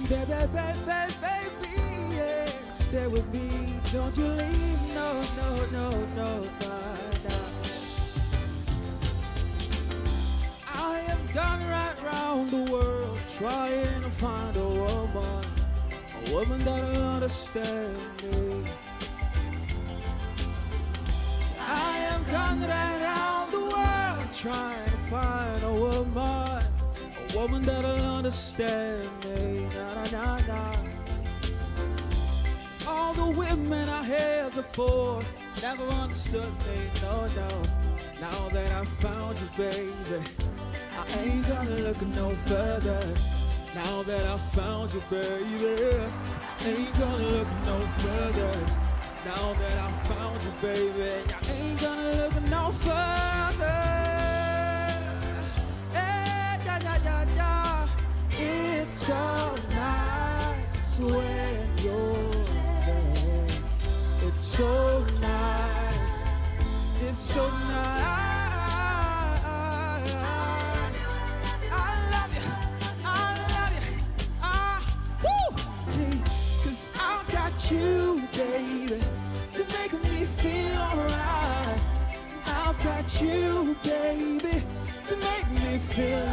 baby, baby, baby, yeah. Stay with me, don't you leave, no, no, no, no, no, no. I have gone right round the world trying to find a woman that'll understand me. I have gone right round the world trying to find a woman that'll understand me. Na na na na. All the women I had before never understood me. No, no. Now that I found you, baby, I ain't gonna look no further. Now that I found you, baby, I ain't gonna look no further. Now that I found you, baby, I ain't gonna look no further. Yeah, yeah, yeah, yeah, yeah. It's so nice when you're there. It's so nice. It's so nice. You, baby, to make me feel alright. I've got you, baby, to make me feel